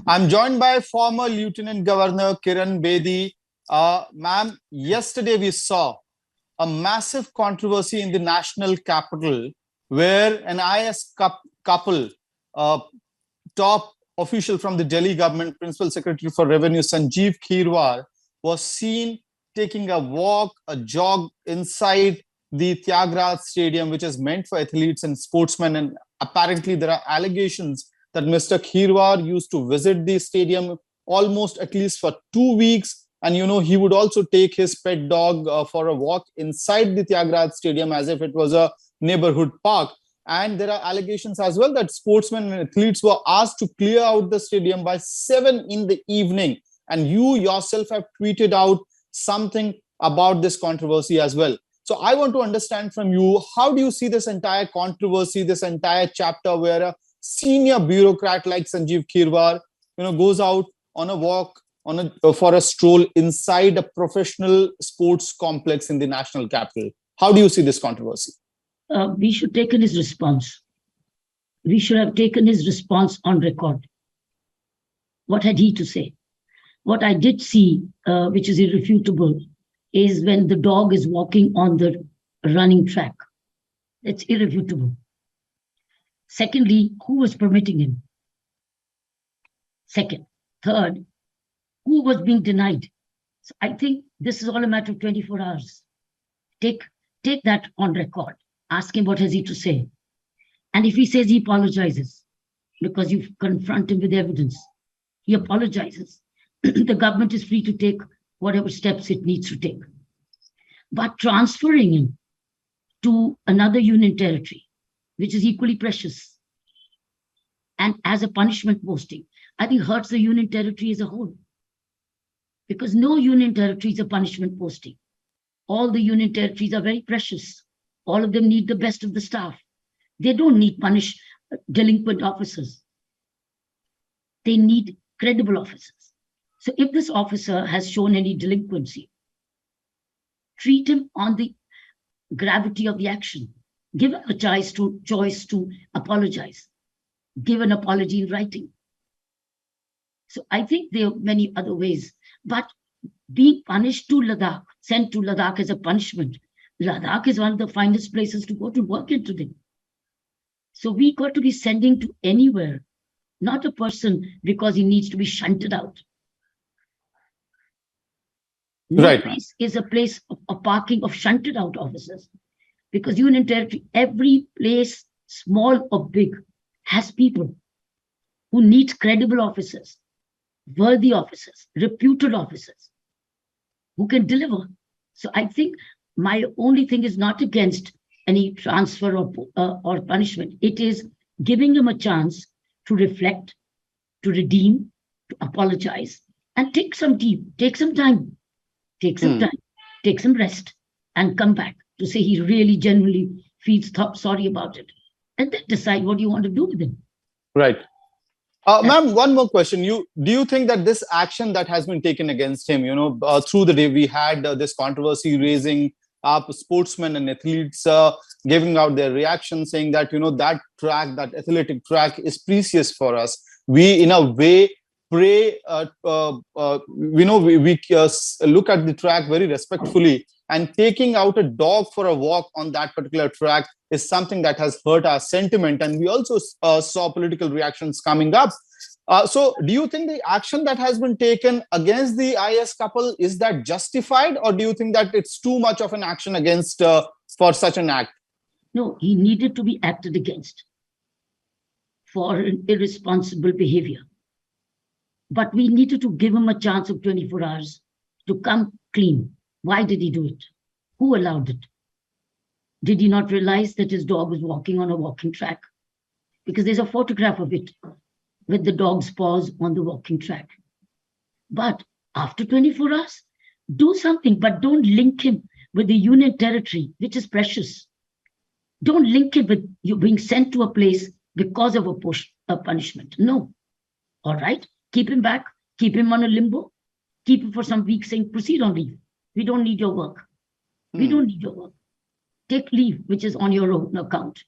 I'm joined by former Lieutenant Governor Kiran Bedi. Ma'am, yesterday we saw a massive controversy in the national capital where an IAS couple, uh, top official from the Delhi government, Principal Secretary for Revenue, Sanjeev Khirwar, was seen taking a walk, a jog inside the Tyagraj Stadium, which is meant for athletes and sportsmen. And apparently, there are allegations that Mr. Khirwar used to visit the stadium almost at least for 2 weeks. And he would also take his pet dog for a walk inside the Tyagraj Stadium as if it was a neighborhood park. And there are allegations as well that sportsmen and athletes were asked to clear out the stadium by 7 in the evening. And you yourself have tweeted out something about this controversy as well. So I want to understand from you, how do you see this entire controversy, this entire chapter where a senior bureaucrat like Sanjeev Khirwar, goes out on a walk for a stroll inside a professional sports complex in the national capital? How do you see this controversy? We should take his response. We should have taken his response on record. What had he to say? What I did see, which is irrefutable, is when the dog is walking on the running track. It's irrefutable. Secondly, who was permitting him? Second. Third, who was being denied? So I think this is all a matter of 24 hours. Take that on record. Ask him what has he to say. And if he says he apologizes because you confront him with evidence, he apologizes. The government is free to take whatever steps it needs to take. But transferring him to another union territory, which is equally precious, and as a punishment posting, I think hurts the union territory as a whole. Because no union territory is a punishment posting. All the union territories are very precious. All of them need the best of the staff. They don't need punish delinquent officers. They need credible officers. So if this officer has shown any delinquency, treat him on the gravity of the action. Give him a choice to apologize. Give an apology in writing. So I think there are many other ways. But being punished to Ladakh, sent to Ladakh as a punishment, Ladakh is one of the finest places to go to work in today. So we got to be sending to anywhere, not a person because he needs to be shunted out. No place is a place of parking of shunted out officers. Because Union Territory, every place, small or big, has people who need credible officers, worthy officers, reputed officers, who can deliver. So I think my only thing is not against any transfer or punishment. It is giving them a chance to reflect, to redeem, to apologize, and take some time, take some rest, and come back to say he really genuinely feels sorry about it, and then decide what you want to do with him. Right. Ma'am, one more question. Do you think that this action that has been taken against him, through the day we had this controversy raising up sportsmen and athletes giving out their reaction, saying that, that track, that athletic track is precious for us. We, in a way, pray, we look at the track very respectfully, and taking out a dog for a walk on that particular track is something that has hurt our sentiment. And we also saw political reactions coming up. So do you think the action that has been taken against the IAS couple, is that justified? Or do you think that it's too much of an action against for such an act? No, he needed to be acted against for irresponsible behavior. But we needed to give him a chance of 24 hours to come clean. Why did he do it? Who allowed it? Did he not realize that his dog was walking on a walking track? Because there's a photograph of it with the dog's paws on the walking track. But after 24 hours, do something, but don't link him with the union territory, which is precious. Don't link it with you being sent to a place because of a punishment. No. All right. Keep him back. Keep him on a limbo. Keep him for some weeks saying, proceed on leave. We don't need your work. We don't need your work. Take leave, which is on your own account.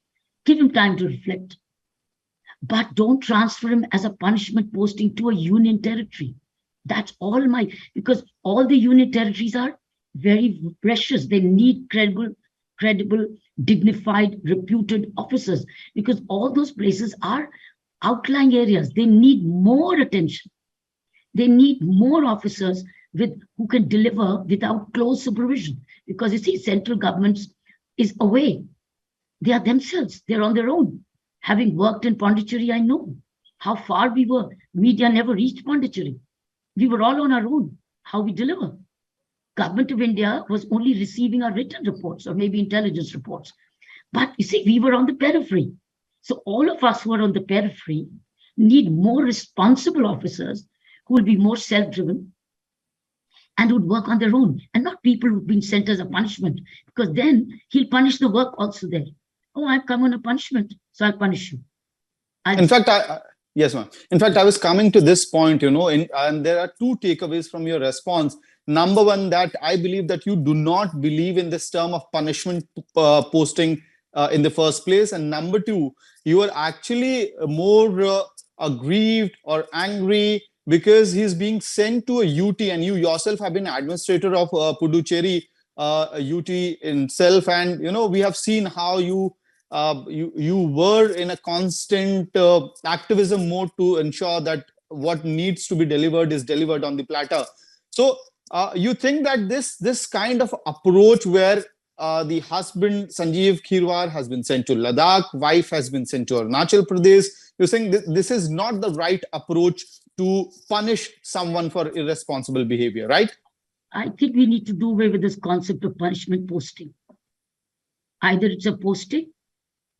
Give him time to reflect. but don't transfer him as a punishment posting to a union territory. That's all because all the union territories are very precious. They need credible, dignified, reputed officers, because all those places are outlying areas. They need more attention. They need more officers who can deliver without close supervision. Because you see, central government is away. They are themselves. They're on their own. Having worked in Puducherry, I know how far we were. Media never reached Puducherry. We were all on our own. How we deliver. Government of India was only receiving our written reports or maybe intelligence reports. But you see, we were on the periphery. So all of us who are on the periphery need more responsible officers who will be more self-driven and would work on their own, and not people who've been sent as a punishment, because then he'll punish the work also there. Oh, I've come on a punishment, so I'll punish you. Yes, ma'am. In fact, I was coming to this point, and there are two takeaways from your response. Number one, that I believe that you do not believe in this term of punishment posting in the first place. And number two, you are actually more aggrieved or angry because he's being sent to a UT, and you yourself have been administrator of Puducherry UT itself. And, we have seen how you were in a constant activism mode to ensure that what needs to be delivered is delivered on the platter. So you think that this kind of approach where the husband, Sanjeev Khirwar, has been sent to Ladakh, wife has been sent to Arunachal Pradesh, you're saying this is not the right approach to punish someone for irresponsible behavior, right? I think we need to do away with this concept of punishment posting. Either it's a posting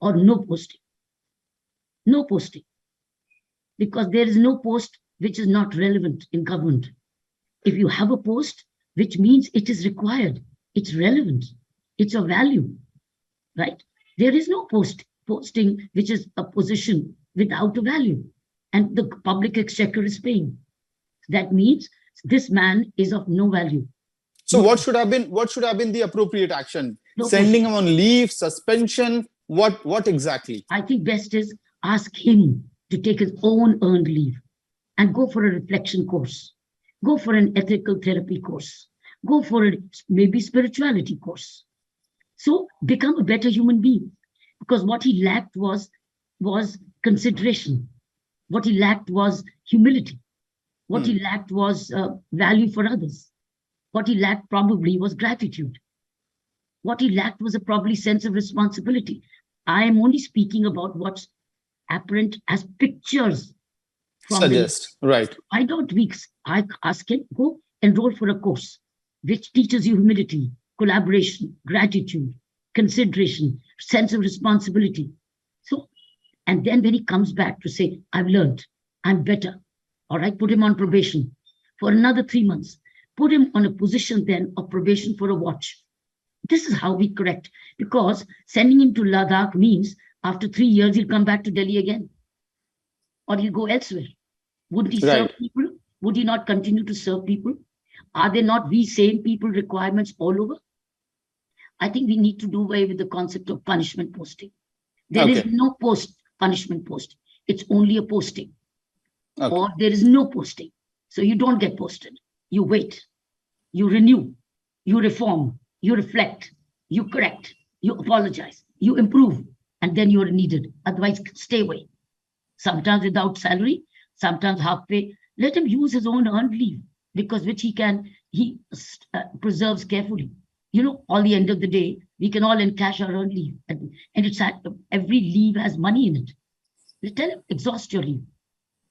or no posting. No posting. Because there is no post which is not relevant in government. If you have a post, which means it is required, it's relevant, it's of value, right? There is no posting which is a position without a value, and the public exchequer is paying. That means this man is of no value. So what should have been the appropriate action? No Sending him on leave, suspension, what exactly? I think best is ask him to take his own earned leave and go for a reflection course, go for an ethical therapy course, go for a maybe spirituality course. So become a better human being, because what he lacked was consideration. What he lacked was humility. What he lacked was value for others. What he lacked probably was gratitude. What he lacked was a probably sense of responsibility. I am only speaking about what's apparent as pictures. Right. Why don't I ask him, go enroll for a course which teaches you humility, collaboration, gratitude, consideration, sense of responsibility. So, and then when he comes back to say, I've learned, I'm better, all right, put him on probation for another 3 months. Put him on a position then of probation for a watch. This is how we correct, because sending him to Ladakh means after 3 years, he'll come back to Delhi again, or he'll go elsewhere. Would he serve people? Would he not continue to serve people? Are there not these same people requirements all over? I think we need to do away with the concept of punishment posting. There is no punishment posting. It's only a posting. Or there is no posting. So you don't get posted. You wait. You renew. You reform. You reflect. You correct. You apologize. You improve. And then you are needed. Otherwise, stay away. Sometimes without salary, sometimes half pay. Let him use his own earned leave, because which he preserves carefully. All the end of the day, we can all encash our earned leave. And it's every leave has money in it. You tell him, exhaust your leave.